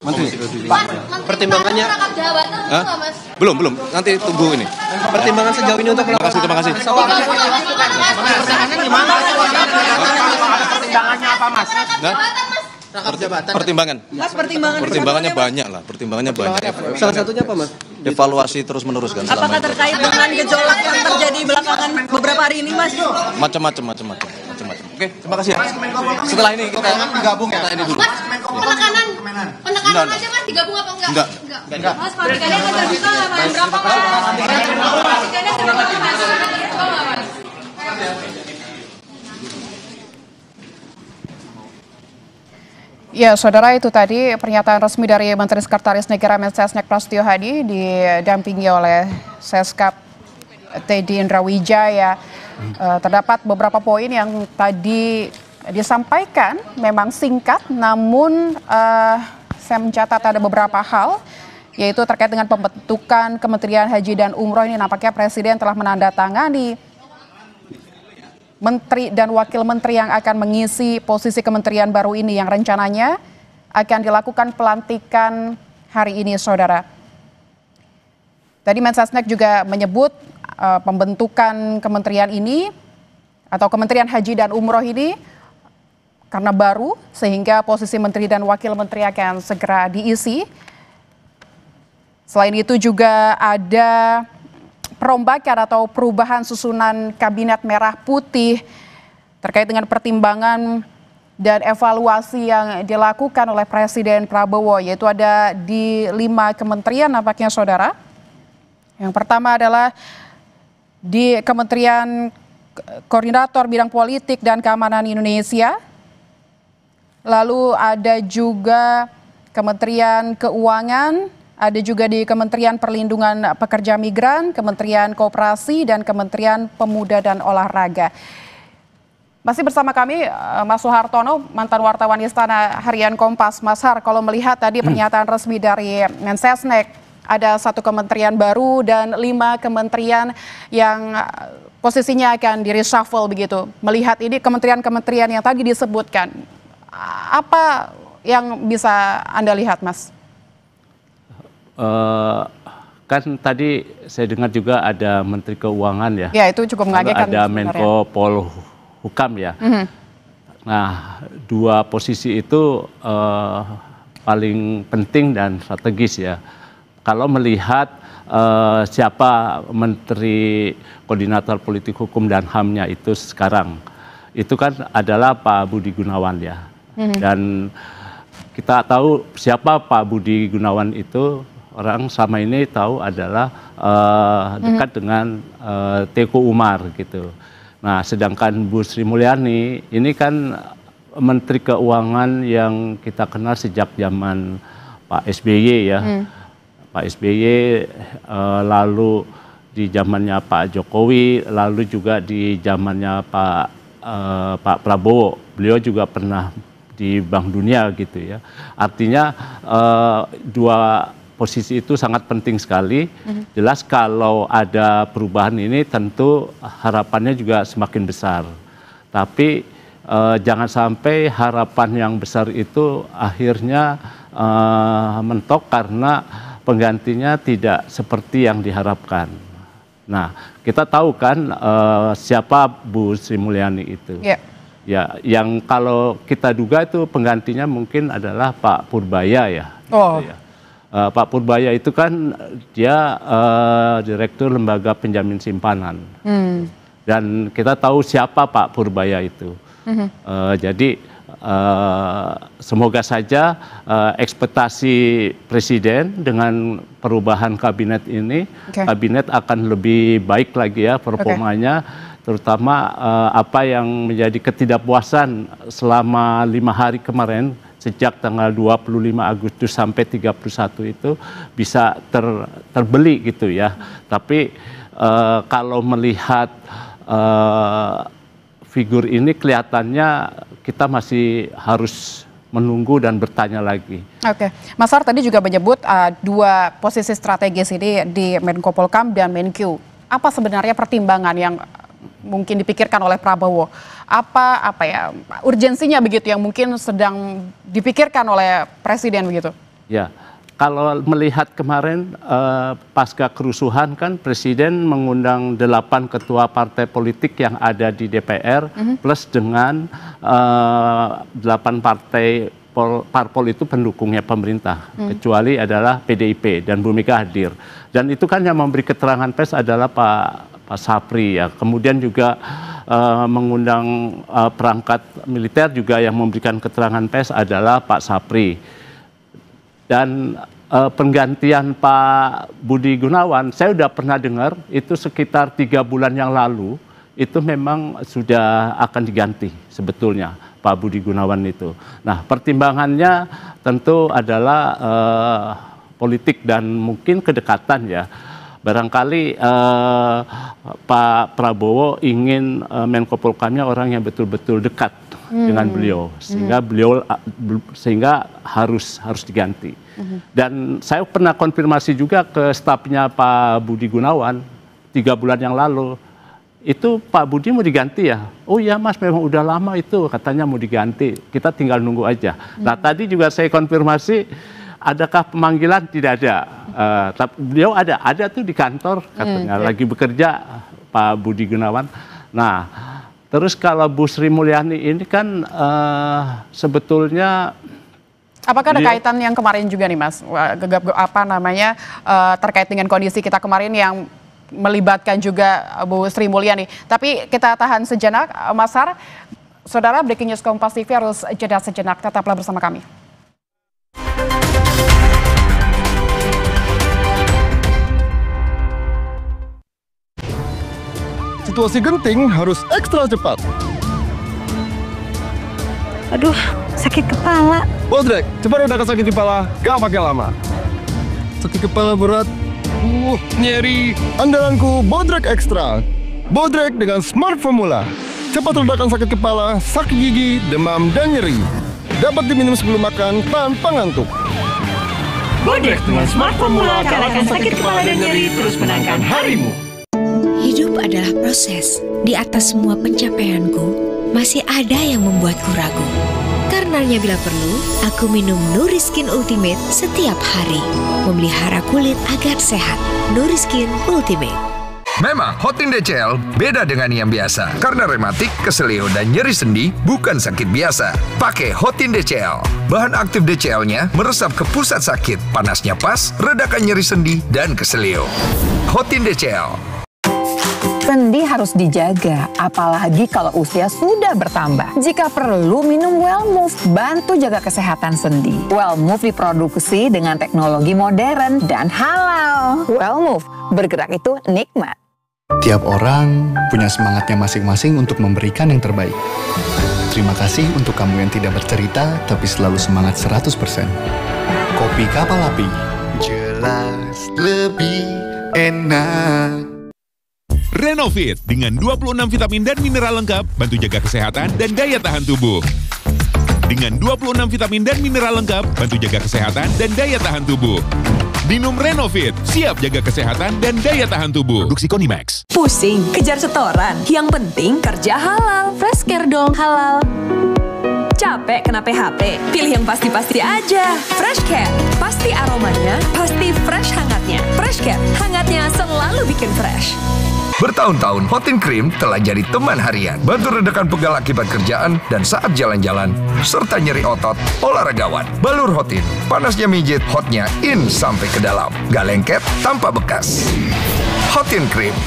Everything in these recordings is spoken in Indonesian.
Menteri. Pak, Pertimbangannya rangkap jabatan itu nggak, Mas? belum. Nanti tunggu ini. Pertimbangan sejauh ini untuk Terima kasih. Pertimbangannya gimana? Pertimbangannya apa, Mas? Nah, Rangkap jabatan, Mas. pertimbangan. Mas, Pertimbangannya banyak lah. Pertimbangannya banyak. Salah satunya apa, Mas? Evaluasi terus menerus kan selama apakah ini. terkait dengan gejolak yang terjadi belakangan beberapa hari ini, Mas? Macam-macam. Oke, terima kasih ya. Setelah ini kita digabung ya. Kita ini dulu. Mas, penekanan aja, Mas, digabung apa enggak? Enggak. Mas, pelantikannya kan terbuka nggak, Mas? Berapa, Mas? Pelantikannya terbuka nggak, Mas? Ya, saudara, itu tadi pernyataan resmi dari Menteri Sekretaris Negara Mensesnek Prasetyo Hadi didampingi oleh Seskap Teddy Indrawijaya. Terdapat beberapa poin yang tadi disampaikan memang singkat, namun saya mencatat ada beberapa hal, yaitu terkait dengan pembentukan Kementerian Haji dan Umroh. Ini nampaknya Presiden telah menandatangani Menteri dan Wakil Menteri yang akan mengisi posisi kementerian baru ini yang rencananya akan dilakukan pelantikan hari ini, saudara. Tadi Mensesnek juga menyebut pembentukan kementerian ini atau Kementerian Haji dan Umroh ini karena baru, sehingga posisi Menteri dan Wakil Menteri akan segera diisi. Selain itu juga ada perombakan atau perubahan susunan Kabinet Merah Putih terkait dengan pertimbangan dan evaluasi yang dilakukan oleh Presiden Prabowo, yaitu ada di 5 kementerian nampaknya, saudara. Yang pertama adalah di Kementerian Koordinator Bidang Politik dan Keamanan Indonesia. Lalu ada juga Kementerian Keuangan, ada juga di Kementerian Perlindungan Pekerja Migran, Kementerian Koperasi, dan Kementerian Pemuda dan Olahraga. Masih bersama kami Mas Soehartono, mantan wartawan Istana Harian Kompas. Mas Har, kalau melihat tadi pernyataan resmi dari Mensesnek, ada 1 kementerian baru dan 5 kementerian yang posisinya akan di-reshuffle begitu. Melihat ini kementerian-kementerian yang tadi disebutkan, apa yang bisa Anda lihat, Mas? Kan tadi saya dengar juga ada Menteri Keuangan ya. Ya, itu cukup mengagetkan. Ada Menko Polhukam ya. Nah, 2 posisi itu paling penting dan strategis ya. Kalau melihat siapa Menteri Koordinator Politik Hukum dan HAM-nya itu sekarang, itu kan adalah Pak Budi Gunawan ya. Dan kita tahu siapa Pak Budi Gunawan itu. Orang selama ini tahu adalah dekat dengan Teuku Umar gitu. Nah, sedangkan Bu Sri Mulyani ini kan Menteri Keuangan yang kita kenal sejak zaman Pak SBY ya. Pak SBY, lalu di zamannya Pak Jokowi, lalu juga di zamannya Pak Prabowo. Beliau juga pernah di Bank Dunia gitu ya. Artinya 2 posisi itu sangat penting sekali. Jelas kalau ada perubahan ini tentu harapannya juga semakin besar. Tapi jangan sampai harapan yang besar itu akhirnya mentok karena penggantinya tidak seperti yang diharapkan. Nah, kita tahu kan siapa Bu Sri Mulyani itu. Ya, yang kalau kita duga itu penggantinya mungkin adalah Pak Purbaya ya. Gitu ya. Pak Purbaya itu kan dia Direktur Lembaga Penjamin Simpanan. Dan kita tahu siapa Pak Purbaya itu. Jadi semoga saja ekspektasi Presiden dengan perubahan kabinet ini, kabinet akan lebih baik lagi ya performanya, terutama apa yang menjadi ketidakpuasan selama 5 hari kemarin, sejak tanggal 25 Agustus sampai 31 itu bisa terbeli gitu ya. Tapi kalau melihat figur ini kelihatannya kita masih harus menunggu dan bertanya lagi. Oke, Mas Har tadi juga menyebut 2 posisi strategis ini di Menko Polhukam dan Menkyu. Apa sebenarnya pertimbangan yang mungkin dipikirkan oleh Prabowo? Apa ya urgensinya begitu yang mungkin sedang dipikirkan oleh Presiden begitu? Ya, kalau melihat kemarin pasca kerusuhan kan Presiden mengundang 8 ketua partai politik yang ada di DPR plus dengan 8 partai parpol itu pendukungnya pemerintah, kecuali adalah PDIP dan Bu Mega hadir. Dan itu kan yang memberi keterangan pers adalah Pak Sapri ya. Kemudian juga mengundang perangkat militer juga yang memberikan keterangan pers adalah Pak Sapri. Dan penggantian Pak Budi Gunawan, saya sudah pernah dengar itu sekitar 3 bulan yang lalu, itu memang sudah akan diganti sebetulnya Pak Budi Gunawan itu. Nah, pertimbangannya tentu adalah politik dan mungkin kedekatan ya. Barangkali Pak Prabowo ingin Menko Polhukamnya orang yang betul-betul dekat dengan beliau, sehingga harus diganti. Dan saya pernah konfirmasi juga ke stafnya Pak Budi Gunawan 3 bulan yang lalu, itu Pak Budi mau diganti ya? Oh iya Mas, memang udah lama itu katanya mau diganti, kita tinggal nunggu aja. Nah tadi juga saya konfirmasi, adakah pemanggilan? Tidak ada. Tapi beliau ada tuh di kantor katanya, lagi bekerja Pak Budi Gunawan. Nah, terus kalau Bu Sri Mulyani ini kan sebetulnya apakah ada kaitan yang kemarin juga nih Mas, terkait dengan kondisi kita kemarin yang melibatkan juga Bu Sri Mulyani. Tapi kita tahan sejenak, Mas Har. Saudara, Breaking News Kompas TV harus jeda sejenak, tetaplah bersama kami. Situasi genting harus ekstra cepat. Aduh, sakit kepala. Bodrek, cepat redakan sakit kepala, gak pakai lama. Sakit kepala berat, nyeri. Andalanku Bodrek Extra. Bodrek dengan Smart Formula. Cepat redakan sakit kepala, sakit gigi, demam, dan nyeri. Dapat diminum sebelum makan tanpa ngantuk. Bodrek dengan Smart Formula kalahkan sakit kepala dan nyeri, terus menangkan harimu. Hidup adalah proses. Di atas semua pencapaianku, masih ada yang membuatku ragu. Karenanya bila perlu, aku minum Nuriskin Ultimate setiap hari. Memelihara kulit agar sehat. Nuriskin Ultimate. Memang Hotin DCL beda dengan yang biasa. Karena rematik, keselio, dan nyeri sendi bukan sakit biasa. Pakai Hotin DCL. Bahan aktif DCL-nya meresap ke pusat sakit. Panasnya pas, redakan nyeri sendi dan keselio. Hotin DCL. Sendi harus dijaga, apalagi kalau usia sudah bertambah. Jika perlu, minum Wellmove, bantu jaga kesehatan sendi. Wellmove diproduksi dengan teknologi modern dan halal. Wellmove, bergerak itu nikmat. Tiap orang punya semangatnya masing-masing untuk memberikan yang terbaik. Terima kasih untuk kamu yang tidak bercerita, tapi selalu semangat 100%. Kopi Kapal Api. Jelas lebih enak. Renovit dengan 26 vitamin dan mineral lengkap, bantu jaga kesehatan dan daya tahan tubuh. Dengan 26 vitamin dan mineral lengkap, bantu jaga kesehatan dan daya tahan tubuh. Minum Renovit, siap jaga kesehatan dan daya tahan tubuh. Produksi Konimax. Pusing, kejar setoran. Yang penting kerja halal. Freshcare dong, halal. Capek kena PHP? Pilih yang pasti-pasti aja. Freshcare, pasti aromanya, pasti fresh hangatnya. Freshcare, hangatnya selalu bikin fresh. Bertahun-tahun, Hotin Cream telah jadi teman harian. Bantu redakan pegal akibat kerjaan dan saat jalan-jalan, serta nyeri otot, olahragawan. Balur Hotin, panasnya mijit, hotnya in sampai ke dalam. Gak lengket, tanpa bekas. Hotin Cream.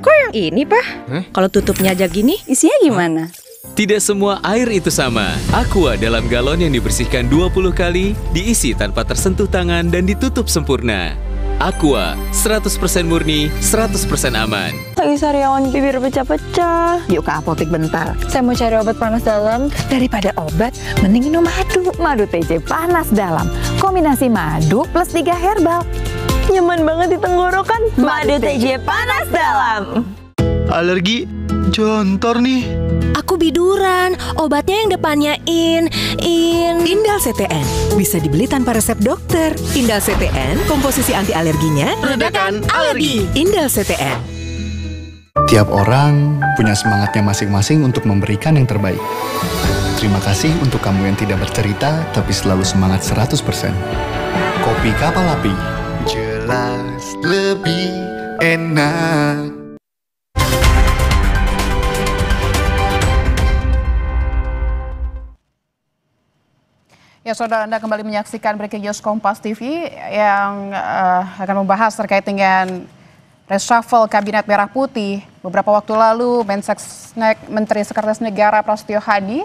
Kok yang ini, Pak? Kalau tutupnya aja gini, isinya gimana? Tidak semua air itu sama. Aqua dalam galon yang dibersihkan 20 kali, diisi tanpa tersentuh tangan dan ditutup sempurna. Aqua, 100% murni, 100% aman. Lagi sariawan bibir pecah-pecah. Yuk ke apotek bentar. Saya mau cari obat panas dalam. Daripada obat, mending minum madu. Madu TJ panas dalam. Kombinasi madu plus 3 herbal. Nyaman banget di tenggorokan. Madu TJ panas dalam. Alergi, jontor nih. Aku biduran, obatnya yang depannya Indal CTN, bisa dibeli tanpa resep dokter. Indal CTN, komposisi anti alerginya redakan alergi. Indal CTN. Tiap orang punya semangatnya masing-masing untuk memberikan yang terbaik. Terima kasih untuk kamu yang tidak bercerita, tapi selalu semangat 100%. Kopi Kapal Api. Jelas lebih enak. Ya, saudara, Anda kembali menyaksikan Breaking News Kompas TV yang akan membahas terkait dengan reshuffle Kabinet Merah Putih. Beberapa waktu lalu, Mensesnek Menteri Sekretaris Negara Prasetyo Hadi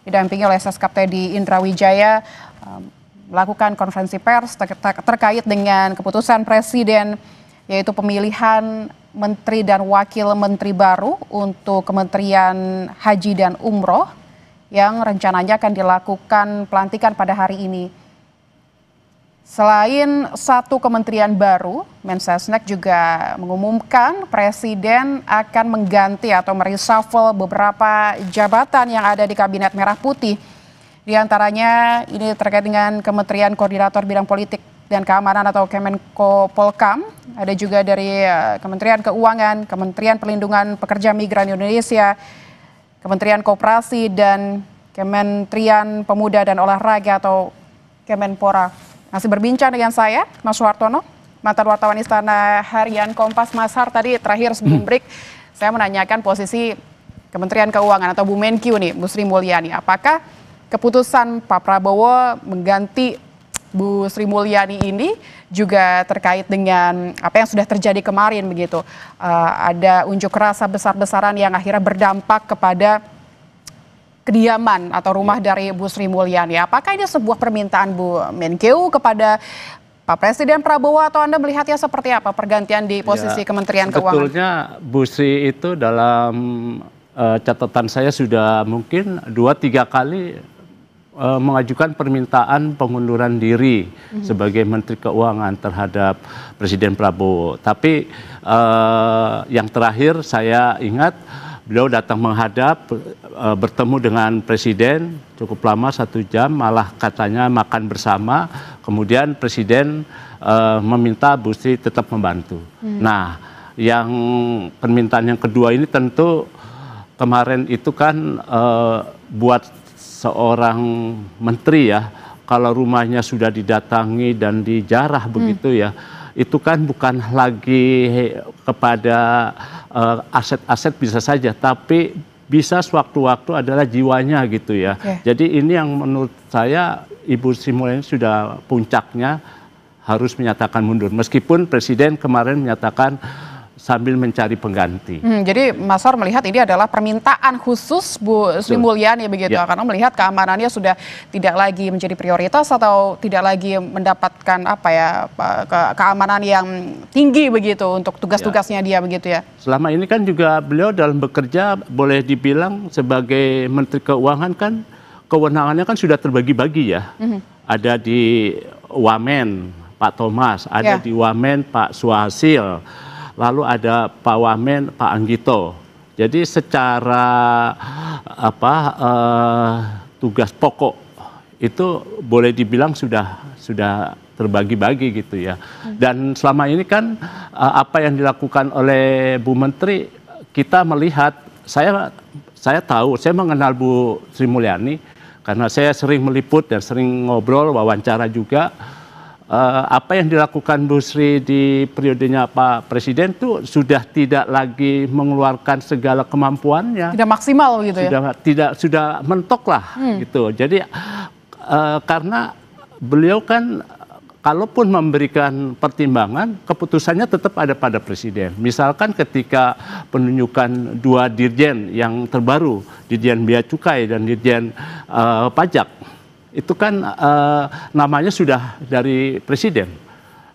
didampingi oleh Seskap Teddy Indra Wijaya melakukan konferensi pers terkait dengan keputusan Presiden, yaitu pemilihan Menteri dan Wakil Menteri baru untuk Kementerian Haji dan Umroh yang rencananya akan dilakukan pelantikan pada hari ini. Selain satu kementerian baru, Mensesnek juga mengumumkan Presiden akan mengganti atau mereshuffle beberapa jabatan yang ada di Kabinet Merah Putih. Di antaranya ini terkait dengan Kementerian Koordinator Bidang Politik dan Keamanan atau Kemenko Polkam, ada juga dari Kementerian Keuangan, Kementerian Perlindungan Pekerja Migran Indonesia, Kementerian Koperasi, dan Kementerian Pemuda dan Olahraga atau Kemenpora. Masih berbincang dengan saya, Mas Wartono, mantan wartawan Istana Harian Kompas. Mas Har, tadi terakhir sebelum break, saya menanyakan posisi Kementerian Keuangan atau Bu Menkyu nih, Bu Sri Mulyani. Apakah keputusan Pak Prabowo mengganti Bu Sri Mulyani ini juga terkait dengan apa yang sudah terjadi kemarin begitu? Ada unjuk rasa besar-besaran yang akhirnya berdampak kepada kediaman atau rumah dari Bu Sri Mulyani. Apakah ini sebuah permintaan Bu Menkyu kepada Pak Presiden Prabowo atau Anda melihatnya seperti apa pergantian di posisi Kementerian Keuangan? Sebetulnya Bu Sri itu dalam catatan saya sudah mungkin 2-3 kali mengajukan permintaan pengunduran diri sebagai Menteri Keuangan terhadap Presiden Prabowo. Tapi yang terakhir saya ingat beliau datang menghadap, bertemu dengan Presiden cukup lama 1 jam, malah katanya makan bersama. Kemudian Presiden meminta Bu Sri tetap membantu. Nah, yang permintaan yang kedua ini tentu kemarin itu kan buat seorang menteri ya, kalau rumahnya sudah didatangi dan dijarah begitu ya, itu kan bukan lagi kepada aset-aset bisa saja, tapi bisa sewaktu-waktu adalah jiwanya gitu ya. Jadi ini yang menurut saya Ibu Sri Mulyani sudah puncaknya harus menyatakan mundur. Meskipun Presiden kemarin menyatakan sambil mencari pengganti. Jadi Mas Har melihat ini adalah permintaan khusus Bu Sri Mulyani begitu, karena melihat keamanannya sudah tidak lagi menjadi prioritas atau tidak lagi mendapatkan apa ya keamanan yang tinggi begitu untuk tugas-tugasnya dia begitu ya. Selama ini kan juga beliau dalam bekerja boleh dibilang sebagai Menteri Keuangan kan kewenangannya kan sudah terbagi-bagi ya. Ada di Wamen Pak Thomas, ada di Wamen Pak Suhasil, lalu ada Pak Wamen, Pak Anggito. Jadi secara tugas pokok itu boleh dibilang sudah terbagi-bagi gitu ya. Dan selama ini kan apa yang dilakukan oleh Bu Menteri, kita melihat, saya tahu, saya mengenal Bu Sri Mulyani karena saya sering meliput dan sering ngobrol, wawancara juga. Apa yang dilakukan Bu Sri di periodenya Pak Presiden itu sudah tidak lagi mengeluarkan segala kemampuannya. Tidak maksimal gitu ya? Sudah mentok lah gitu. Jadi karena beliau kan kalaupun memberikan pertimbangan, keputusannya tetap ada pada Presiden. Misalkan ketika penunjukan 2 dirjen yang terbaru, Dirjen Bea Cukai dan Dirjen Pajak, itu kan namanya sudah dari Presiden,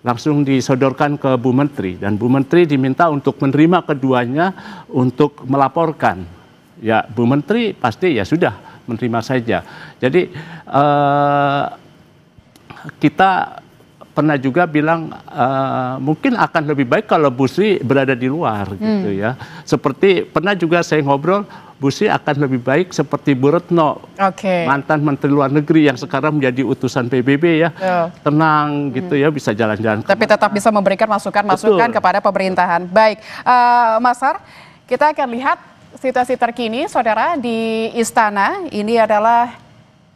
langsung disodorkan ke Bu Menteri, dan Bu Menteri diminta untuk menerima keduanya untuk melaporkan. Ya, Bu Menteri pasti ya sudah menerima saja. Jadi kita pernah juga bilang mungkin akan lebih baik kalau Bu Sri berada di luar gitu ya. Seperti pernah juga saya ngobrol, Bu Sri akan lebih baik seperti Bu Retno, mantan Menteri Luar Negeri yang sekarang menjadi utusan PBB ya, tenang gitu ya, bisa jalan-jalan. Tapi tetap bisa memberikan masukan-masukan kepada pemerintahan. Baik, Mas Har, kita akan lihat situasi terkini, saudara, di Istana. Ini adalah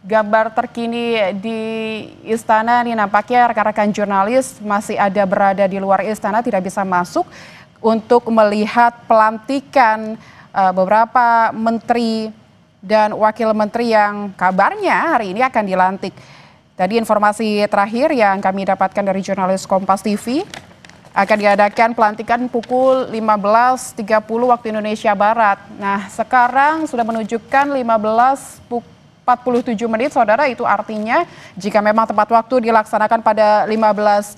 gambar terkini di istana nih, nampaknya rekan-rekan jurnalis masih ada berada di luar istana, tidak bisa masuk untuk melihat pelantikan beberapa menteri dan wakil menteri yang kabarnya hari ini akan dilantik. Tadi informasi terakhir yang kami dapatkan dari jurnalis Kompas TV, akan diadakan pelantikan pukul 15.30 waktu Indonesia Barat. Nah, sekarang sudah menunjukkan 15.47 menit, saudara. Itu artinya jika memang tepat waktu dilaksanakan pada 15.30,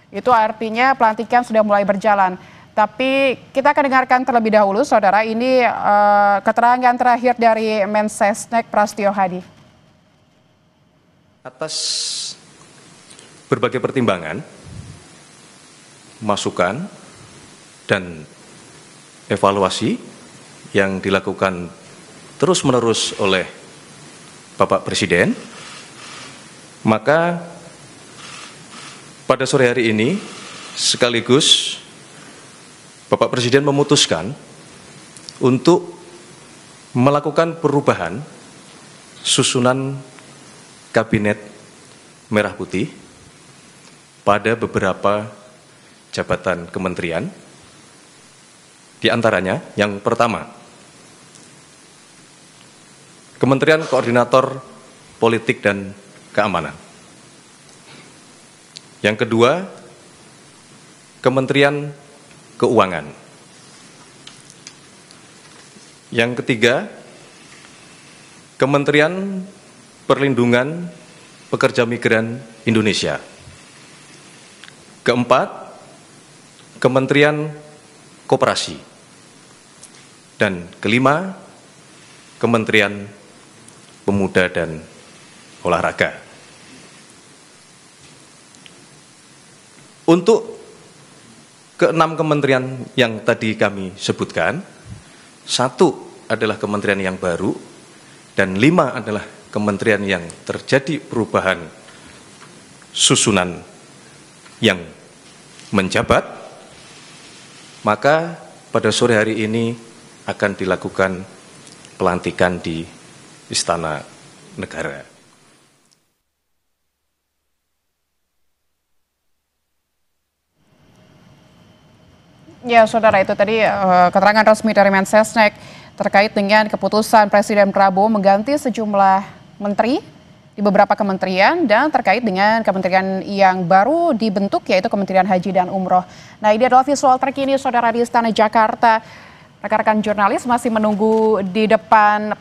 itu artinya pelantikan sudah mulai berjalan. Tapi kita akan dengarkan terlebih dahulu, saudara. Ini keterangan terakhir dari Mensesnek Prasetyo Hadi. Atas berbagai pertimbangan, masukan, dan evaluasi yang dilakukan terus-menerus oleh Bapak Presiden, maka pada sore hari ini sekaligus Bapak Presiden memutuskan untuk melakukan perubahan susunan Kabinet Merah Putih pada beberapa jabatan kementerian. Di antaranya yang pertama, Kementerian Koordinator Politik dan Keamanan. Yang kedua, Kementerian Keuangan. Yang ketiga, Kementerian Perlindungan Pekerja Migran Indonesia. Keempat, Kementerian Koperasi. Dan kelima, Kementerian Pemuda dan Olahraga. Untuk keenam kementerian yang tadi kami sebutkan, satu adalah kementerian yang baru, dan 5 adalah kementerian yang terjadi perubahan susunan yang menjabat. Maka pada sore hari ini akan dilakukan pelantikan di Istana Negara. Ya, saudara, itu tadi keterangan resmi dari Mensesnek terkait dengan keputusan Presiden Prabowo mengganti sejumlah menteri di beberapa kementerian dan terkait dengan kementerian yang baru dibentuk, yaitu Kementerian Haji dan Umroh. Nah, ini adalah visual terkini, saudara, di Istana Jakarta. Rekan-rekan jurnalis masih menunggu di depan